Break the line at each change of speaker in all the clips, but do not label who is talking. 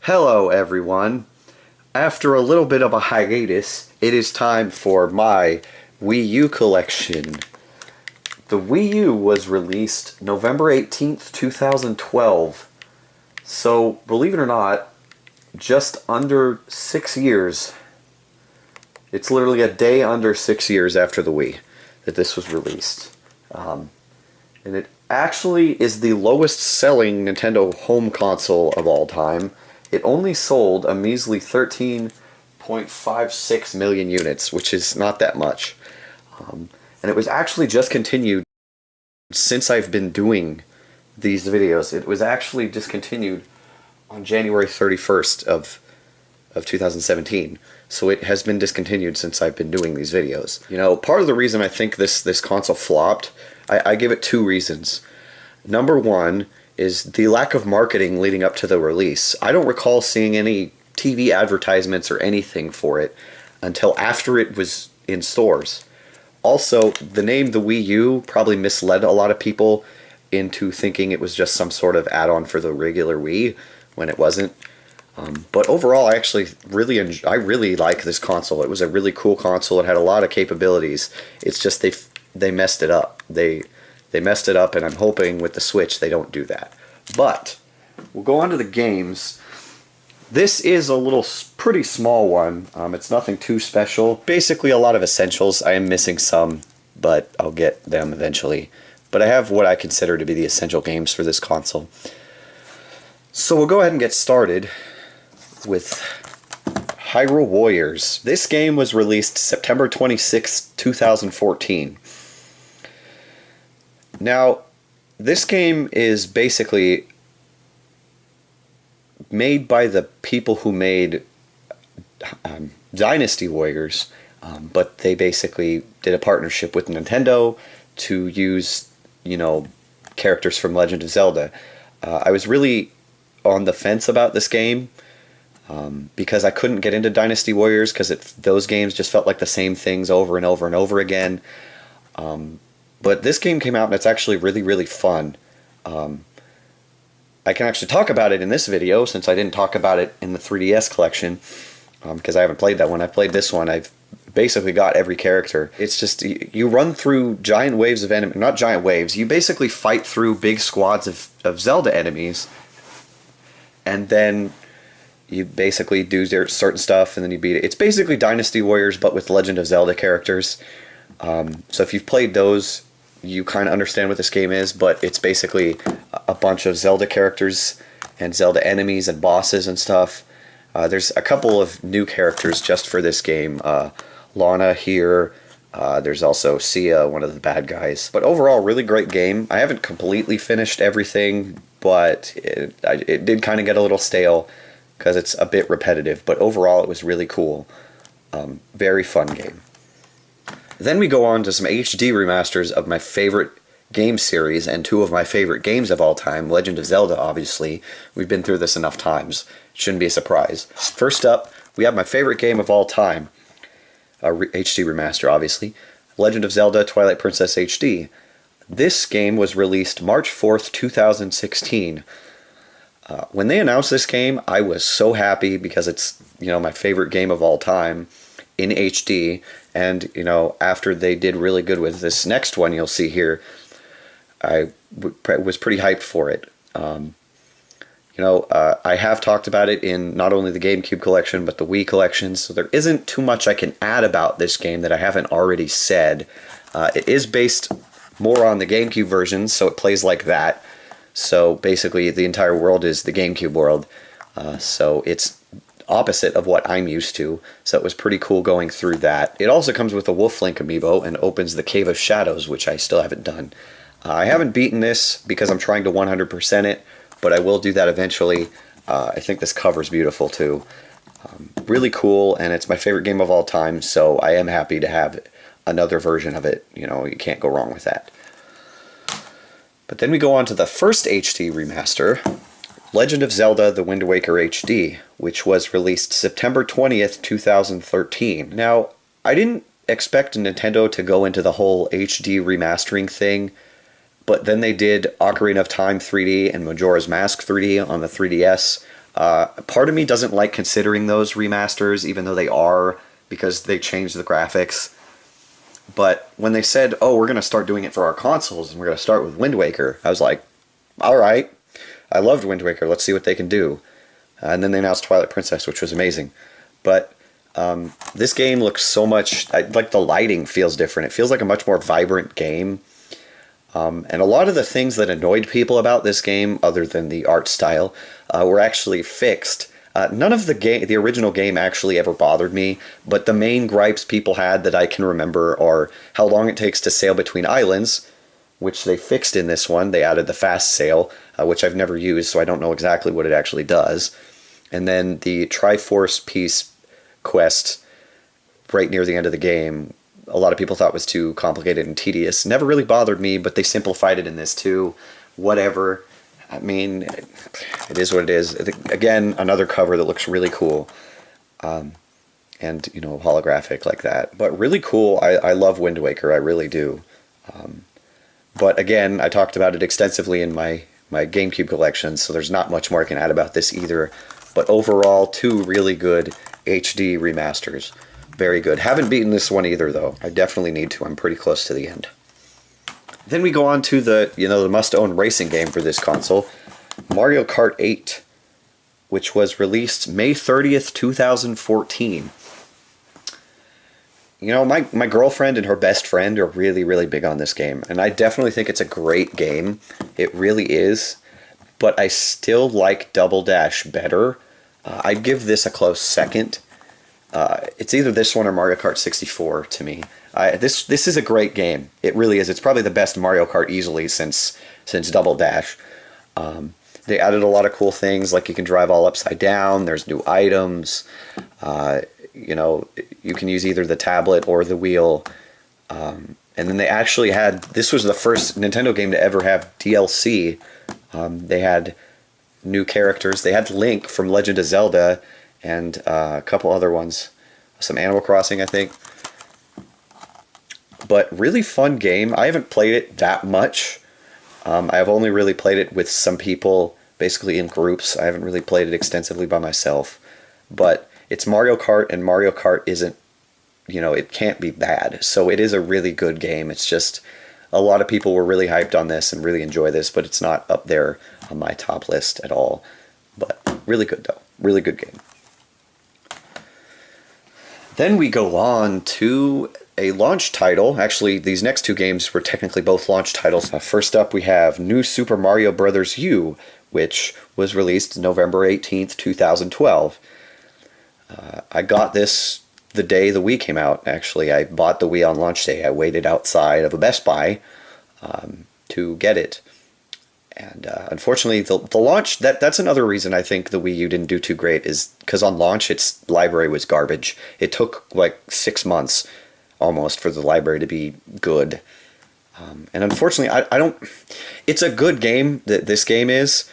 Hello everyone. After a little bit of a hiatus, it is time for my Wii U collection. The Wii U was released November 18th, 2012. So, believe it or not, just under 6 years. It's literally a day under 6 years after the Wii that this was released. And it actually is the lowest selling Nintendo home console of all time. It only sold a measly 13.56 million units, which is not that much. And it was actually discontinued since I've been doing these videos. It was actually discontinued on January 31st of 2017. So it has been discontinued since I've been doing these videos. You know, part of the reason I think this console flopped, I give it two reasons. Number one is the lack of marketing leading up to the release. I don't recall seeing any TV advertisements or anything for it until after it was in stores. Also, the name the Wii U probably misled a lot of people into thinking it was just some sort of add-on for the regular Wii when it wasn't. But overall, I actually really like this console. It was a really cool console. It had a lot of capabilities. It's just they messed it up. They messed it up, and I'm hoping with the Switch they don't do that. But we'll go on to the games. This is a pretty small one. It's nothing too special. Basically a lot of essentials. I am missing some, but I'll get them eventually. But I have what I consider to be the essential games for this console. So we'll go ahead and get started with Hyrule Warriors. This game was released September 26, 2014. Now, this game is basically made by the people who made Dynasty Warriors, but they basically did a partnership with Nintendo to use, characters from Legend of Zelda. I was really on the fence about this game because I couldn't get into Dynasty Warriors because those games just felt like the same things over and over and over again. But this game came out and it's actually really, really fun. I can actually talk about it in this video since I didn't talk about it in the 3DS collection because I haven't played that one. I played this one. I've basically got every character. It's just, you run through giant waves of enemies, not giant waves, you basically fight through big squads of Zelda enemies, and then you basically do certain stuff and then you beat it. It's basically Dynasty Warriors but with Legend of Zelda characters. So if you've played those, you kind of understand what this game is, but it's basically a bunch of Zelda characters and Zelda enemies and bosses and stuff. There's a couple of new characters just for this game. Lana here. There's also Sia, one of the bad guys. But overall, really great game. I haven't completely finished everything, but it did kind of get a little stale because it's a bit repetitive. But overall, it was really cool. Very fun game. Then we go on to some HD remasters of my favorite game series and two of my favorite games of all time, Legend of Zelda, obviously. We've been through this enough times. It shouldn't be a surprise. First up, we have my favorite game of all time, a HD remaster, obviously, Legend of Zelda Twilight Princess HD. This game was released March 4th, 2016. When they announced this game, I was so happy because it's, my favorite game of all time in HD, and after they did really good with this next one you'll see here, I was pretty hyped for it. I have talked about it in not only the GameCube collection but the Wii collection, so there isn't too much I can add about this game that I haven't already said. It is based more on the GameCube version, so it plays like that. So basically the entire world is the GameCube world, so it's opposite of what I'm used to, so it was pretty cool going through that. It also comes with a Wolf Link amiibo and opens the Cave of Shadows, which I still haven't done. I haven't beaten this because I'm trying to 100% it, but I will do that eventually. I think this cover's beautiful too. Really cool, and it's my favorite game of all time, so I am happy to have another version of it. You can't go wrong with that. But then we go on to the first HD remaster, Legend of Zelda The Wind Waker HD, which was released September 20th, 2013. Now, I didn't expect Nintendo to go into the whole HD remastering thing, but then they did Ocarina of Time 3D and Majora's Mask 3D on the 3DS. Part of me doesn't like considering those remasters, even though they are, because they changed the graphics. But when they said, oh, we're going to start doing it for our consoles, and we're going to start with Wind Waker, I was like, all right. I loved Wind Waker. Let's see what they can do. And then they announced Twilight Princess, which was amazing. But this game looks so much... like the lighting feels different. It feels like a much more vibrant game. And a lot of the things that annoyed people about this game, other than the art style, were actually fixed. None of the original game actually ever bothered me, but the main gripes people had that I can remember are how long it takes to sail between islands, which they fixed in this one. They added the fast sail, which I've never used, so I don't know exactly what it actually does. And then the Triforce piece quest right near the end of the game, a lot of people thought was too complicated and tedious. Never really bothered me, but they simplified it in this too. Whatever. I mean, it is what it is. Again, another cover that looks really cool. And, you know, holographic like that. But really cool. I love Wind Waker. I really do. But again, I talked about it extensively in my GameCube collection, so there's not much more I can add about this either. But overall, two really good HD remasters. Very good. Haven't beaten this one either, though. I definitely need to. I'm pretty close to the end. Then we go on to the must-own racing game for this console, Mario Kart 8, which was released May 30th, 2014. You know, my girlfriend and her best friend are really, really big on this game, and I definitely think it's a great game. It really is, but I still like Double Dash better. I'd give this a close second. It's either this one or Mario Kart 64 to me. This is a great game. It really is. It's probably the best Mario Kart easily since Double Dash. They added a lot of cool things, like you can drive all upside down. There's new items. You know, you can use either the tablet or the wheel. And then they actually had... This was the first Nintendo game to ever have DLC. They had new characters. They had Link from Legend of Zelda and a couple other ones. Some Animal Crossing, I think. But really fun game. I haven't played it that much. I've only really played it with some people, basically in groups. I haven't really played it extensively by myself. But it's Mario Kart, and Mario Kart isn't, you know, it can't be bad. So it is a really good game. It's just, a lot of people were really hyped on this and really enjoy this, but it's not up there on my top list at all. But really good, though. Really good game. Then we go on to a launch title. Actually, these next two games were technically both launch titles. First up, we have New Super Mario Bros. U, which was released November 18th, 2012. I got this the day the Wii came out, actually. I bought the Wii on launch day. I waited outside of a Best Buy to get it. And unfortunately, the launch, that's another reason I think the Wii U didn't do too great, is because on launch, its library was garbage. It took like 6 months almost for the library to be good. And unfortunately, I don't... It's a good game, this game is,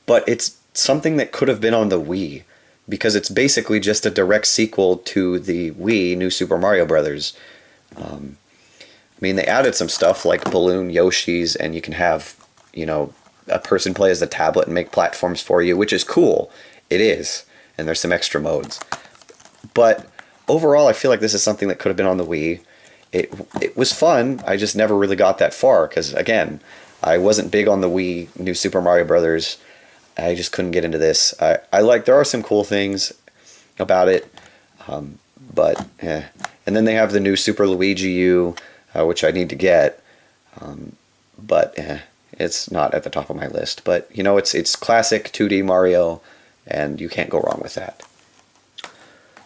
but it's something that could have been on the Wii, because it's basically just a direct sequel to the Wii New Super Mario Bros. I mean, they added some stuff like balloon Yoshis, and you can have, you know, a person play as the tablet and make platforms for you, which is cool. It is. And there's some extra modes. But overall, I feel like this is something that could have been on the Wii. It was fun. I just never really got that far because, again, I wasn't big on the Wii New Super Mario Brothers. I just couldn't get into this. I like, there are some cool things about it, but eh. And then they have the new Super Luigi U, which I need to get, but it's not at the top of my list. But you know, it's classic 2D Mario, and you can't go wrong with that.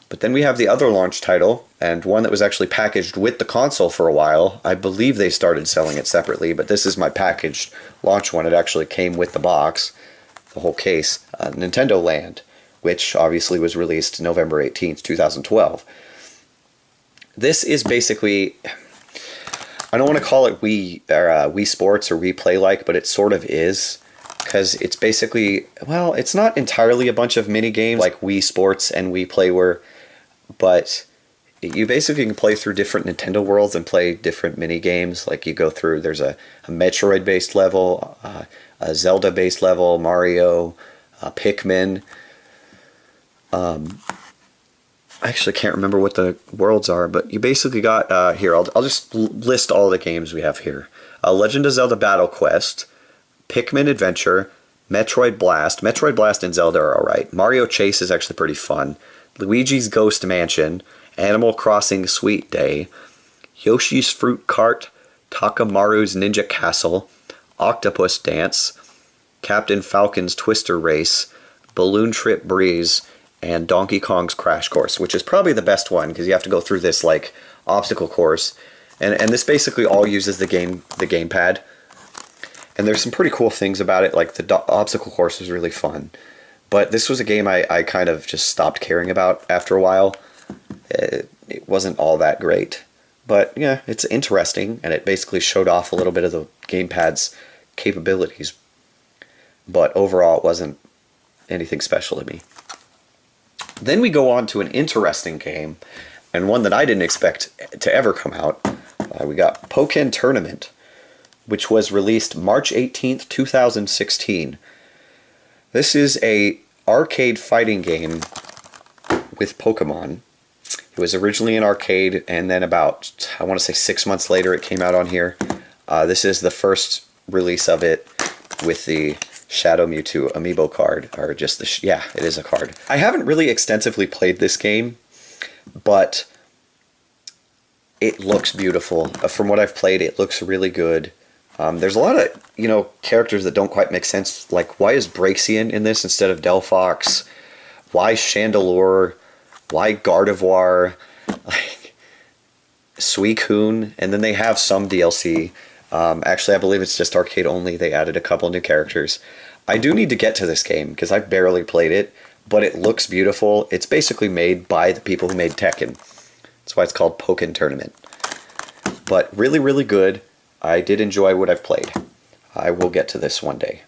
But then we have the other launch title, and one that was actually packaged with the console for a while. I believe they started selling it separately, but this is my packaged launch one. It actually came with the box, the whole case. Nintendo Land, which obviously was released November 18th, 2012. This is basically... I don't want to call it Wii Sports or Wii Play-like, but it sort of is. Because it's basically... Well, it's not entirely a bunch of mini-games like Wii Sports and Wii Play were, but you basically can play through different Nintendo worlds and play different mini-games. Like you go through... There's a Metroid-based level, a Zelda-based level, Mario, Pikmin. I actually can't remember what the worlds are, but you basically got, here, I'll just list all the games we have here. Legend of Zelda Battle Quest, Pikmin Adventure, Metroid Blast. Metroid Blast and Zelda are alright. Mario Chase is actually pretty fun. Luigi's Ghost Mansion, Animal Crossing Sweet Day, Yoshi's Fruit Cart, Takamaru's Ninja Castle, Octopus Dance, Captain Falcon's Twister Race, Balloon Trip Breeze, and Donkey Kong's Crash Course, which is probably the best one because you have to go through this like obstacle course, and this basically all uses the gamepad. And there's some pretty cool things about it, like the obstacle course was really fun, but this was a game I kind of just stopped caring about after a while. It wasn't all that great, but yeah, it's interesting, and it basically showed off a little bit of the gamepad's capabilities, but overall it wasn't anything special to me. Then we go on to an interesting game, and one that I didn't expect to ever come out. We got Pokken Tournament, which was released March 18th, 2016. This is a arcade fighting game with Pokemon. It was originally an arcade, and then about, I want to say 6 months later, it came out on here. This is the first release of it with the Shadow Mewtwo amiibo card, or just the, yeah, it is a card. I haven't really extensively played this game, but it looks beautiful. From what I've played, it looks really good. There's a lot of, characters that don't quite make sense, like why is Braixen in this instead of Delphox? Why Chandelure? Why Gardevoir? Like, Suicune? And then they have some DLC. Actually, I believe it's just arcade only. They added a couple new characters. I do need to get to this game because I've barely played it, but it looks beautiful. It's basically made by the people who made Tekken. That's why it's called Pokken Tournament. But really, really good. I did enjoy what I've played. I will get to this one day.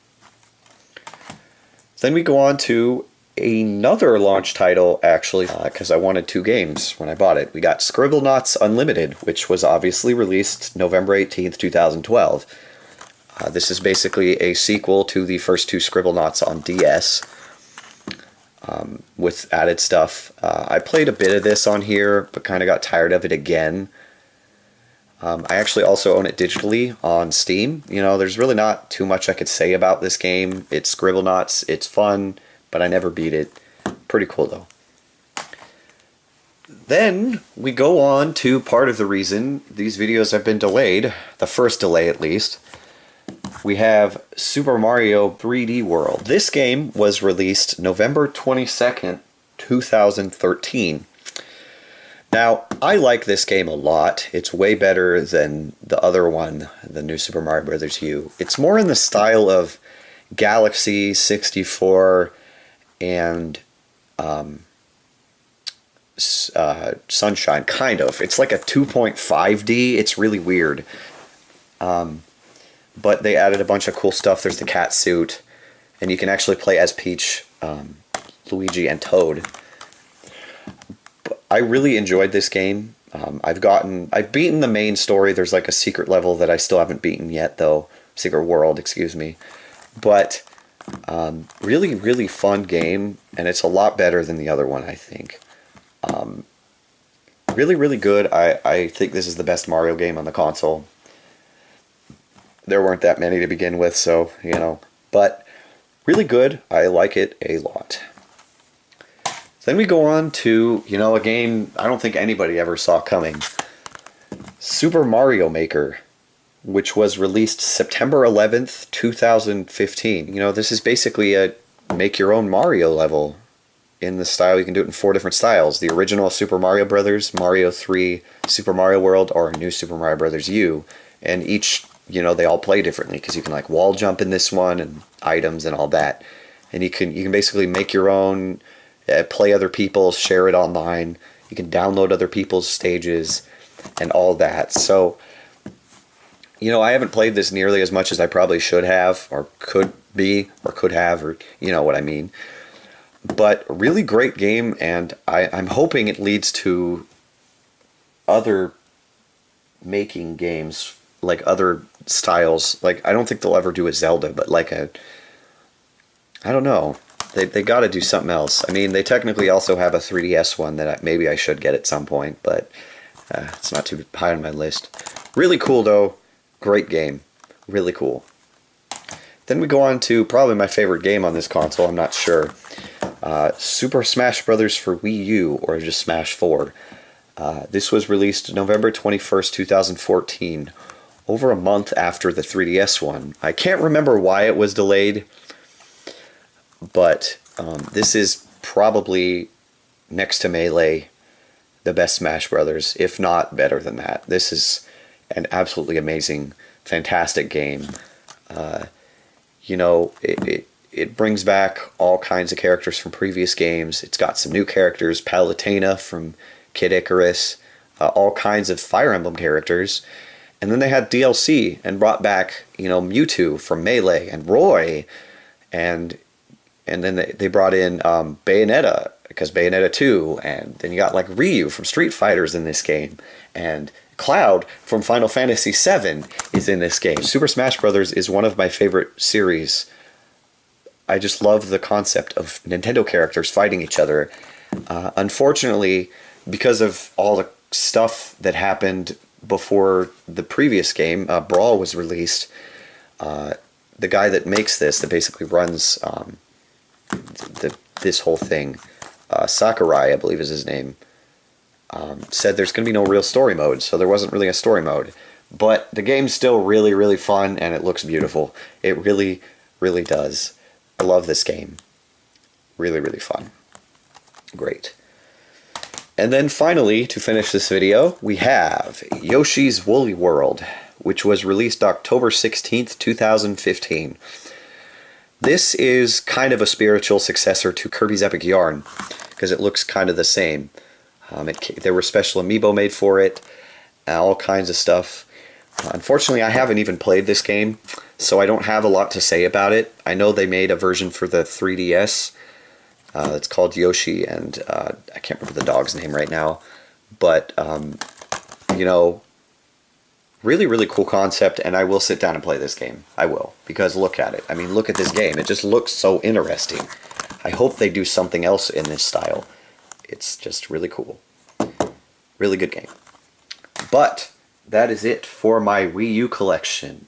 Then we go on to another launch title, actually, because I wanted 2 games when I bought it. We got Scribblenauts Unlimited, which was obviously released November 18th, 2012. This is basically a sequel to the first 2 Scribblenauts on DS, with added stuff. I played a bit of this on here, but kind of got tired of it again. I actually also own it digitally on Steam. There's really not too much I could say about this game. It's Scribblenauts, it's fun, but I never beat it. Pretty cool though. Then we go on to part of the reason these videos have been delayed, the first delay at least. We have Super Mario 3D World. This game was released November 22nd, 2013. Now, I like this game a lot. It's way better than the other one, the new Super Mario Bros. U. It's more in the style of Galaxy 64 and Sunshine, kind of. It's like a 2.5D. It's really weird. But they added a bunch of cool stuff. There's the cat suit, and you can actually play as Peach, Luigi, and Toad. But I really enjoyed this game. I've beaten the main story. There's like a secret level that I still haven't beaten yet, though. Secret world, excuse me. But really, really fun game, and it's a lot better than the other one, I think. Really, really good. I think this is the best Mario game on the console. There weren't that many to begin with, so, but really good. I like it a lot. Then we go on to, a game I don't think anybody ever saw coming. Super Mario Maker, which was released September 11th, 2015. This is basically a make your own Mario level in the style. You can do it in 4 different styles. The original Super Mario Brothers, Mario 3, Super Mario World, or New Super Mario Bros. U. And each, they all play differently because you can like wall jump in this one and items and all that. And you can basically make your own, play other people's, share it online. You can download other people's stages and all that. So, I haven't played this nearly as much as I probably should have, or could have, or what I mean. But really great game, and I'm hoping it leads to other making games, like other styles. Like, I don't think they'll ever do a Zelda, but like I don't know. They got to do something else. I mean, they technically also have a 3DS one that maybe I should get at some point, but it's not too high on my list. Really cool, though. Great game. Really cool. Then we go on to probably my favorite game on this console, I'm not sure. Super Smash Bros. For Wii U, or just Smash 4. This was released November 21st, 2014, over a month after the 3DS one. I can't remember why it was delayed, but this is probably, next to Melee, the best Smash Brothers, if not better than that. This is an absolutely amazing, fantastic game. You know, it brings back all kinds of characters from previous games. It's got some new characters, Palutena from Kid Icarus, all kinds of Fire Emblem characters. And then they had DLC and brought back, you know, Mewtwo from Melee and Roy, and then they brought in Bayonetta, because Bayonetta 2, and then you got like Ryu from Street Fighters in this game, and Cloud from Final Fantasy VII is in this game. Super Smash Bros. Is one of my favorite series. I just love the concept of Nintendo characters fighting each other. Unfortunately, because of all the stuff that happened before the previous game, Brawl was released, the guy that makes this, that basically runs this whole thing, Sakurai, I believe is his name, said there's going to be no real story mode, so there wasn't really a story mode. But the game's still really, really fun, and it looks beautiful. It really, really does. I love this game. Really, really fun. Great. And then finally, to finish this video, we have Yoshi's Woolly World, which was released October 16th, 2015. This is kind of a spiritual successor to Kirby's Epic Yarn, because it looks kind of the same. There were special amiibo made for it, all kinds of stuff. Unfortunately, I haven't even played this game, so I don't have a lot to say about it. I know they made a version for the 3DS. It's called Yoshi, and I can't remember the dog's name right now. But, you know, really, really cool concept, and I will sit down and play this game. I will, because look at it. I mean, look at this game. It just looks so interesting. I hope they do something else in this style. It's just really cool. Really good game. But that is it for my Wii U collection.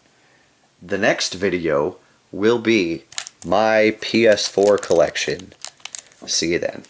The next video will be my PS4 collection. See you then.